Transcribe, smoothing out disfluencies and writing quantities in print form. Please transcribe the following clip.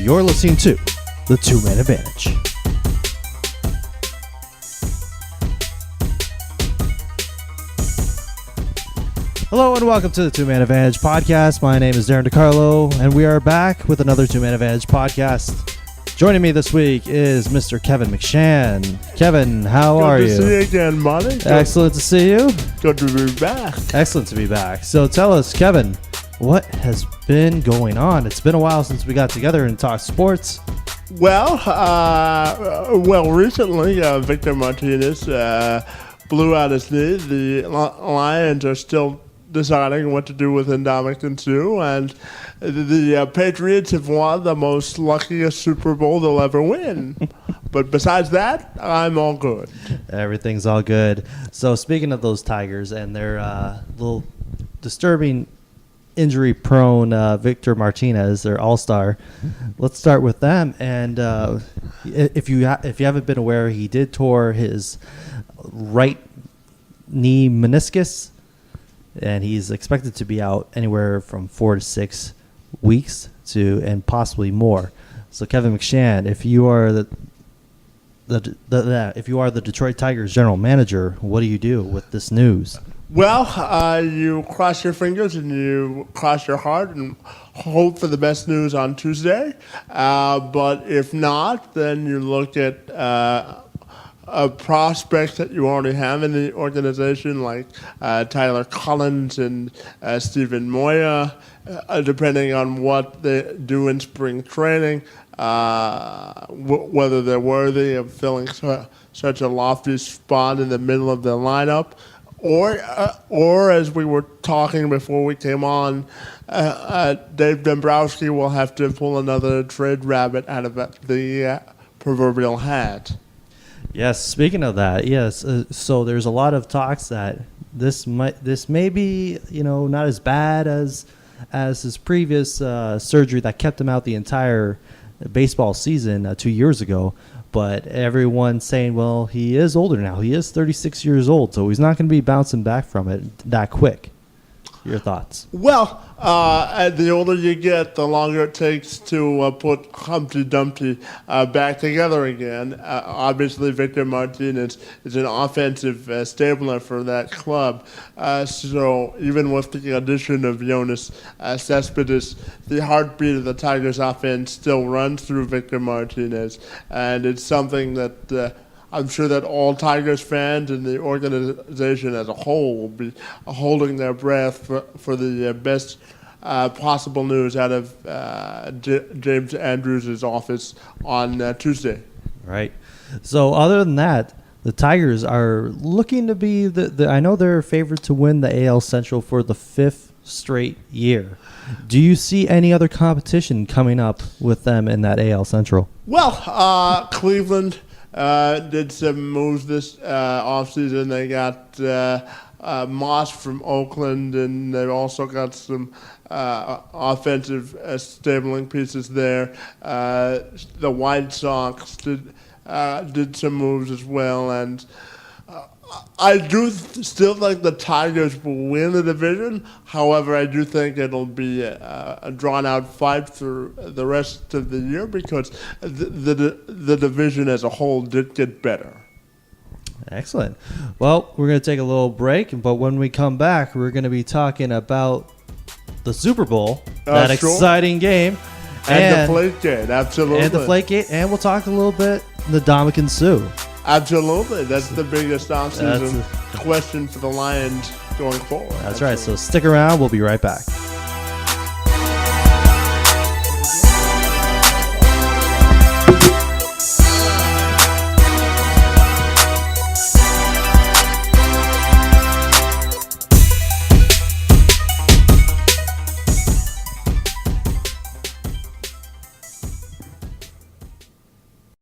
You're listening to The Two-Man Advantage. Hello and welcome to the Two-Man Advantage podcast. My name is Darrin DiCarlo, and we are back with another Two-Man Advantage podcast. Joining me this week is Mr. Kevin McShann. Kevin, how are you? Good to see you again, buddy. Excellent to see you. Good to be back. Excellent to be back. So tell us, Kevin, what has been going on? It's been a while since we got together and talked sports. Well, recently, Victor Martinez blew out his knee. The Lions are still deciding what to do with Ndamukong Suh, and the Patriots have won the most luckiest Super Bowl they'll ever win. But besides that, I'm all good. Everything's all good. So speaking of those Tigers and their little disturbing injury-prone Victor Martinez, their all-star, let's start with them. And if you haven't been aware, he did tore his right knee meniscus, and he's expected to be out anywhere from 4 to 6 weeks and possibly more. So Kevin McShann, if you are the Detroit Tigers general manager, what do you do with this news? Well, you cross your fingers and you cross your heart and hope for the best news on Tuesday. But if not, then you look at prospects that you already have in the organization, like Tyler Collins and Stephen Moya, depending on what they do in spring training, whether they're worthy of filling such a lofty spot in the middle of the lineup. Or as we were talking before we came on, Dave Dombrowski will have to pull another trade rabbit out of the proverbial hat. Yes, speaking of that, yes. So there's a lot of talks that this may be, not as bad as his previous surgery that kept him out the entire baseball season 2 years ago. But everyone's saying, well, he is older now. He is 36 years old, so he's not going to be bouncing back from it that quick. Your thoughts? Well, the older you get, the longer it takes to put Humpty Dumpty back together again. Obviously, Victor Martinez is an offensive stabler for that club. So even with the addition of Jonas Cespedes, the heartbeat of the Tigers' offense still runs through Victor Martinez. And it's something that I'm sure that all Tigers fans and the organization as a whole will be holding their breath for the best possible news out of James Andrews' office on Tuesday. Right. So other than that, the Tigers are looking to be I know they're favored to win the AL Central for the 5th straight year. Do you see any other competition coming up with them in that AL Central? Well, Cleveland did some moves this offseason. They got Moss from Oakland, and they've also got some offensive stabling pieces there. The White Sox did some moves as well, and I do still think the Tigers will win the division. However, I do think it'll be a drawn-out fight through the rest of the year because the division as a whole did get better. Excellent. Well, we're going to take a little break, but when we come back, we're going to be talking about the Super Bowl, that exciting game. And the Deflategate, absolutely. And the Deflategate, and we'll talk a little bit the Ndamukong Suh. Absolutely. That's the biggest offseason question for the Lions going forward. That's right. So stick around. We'll be right back.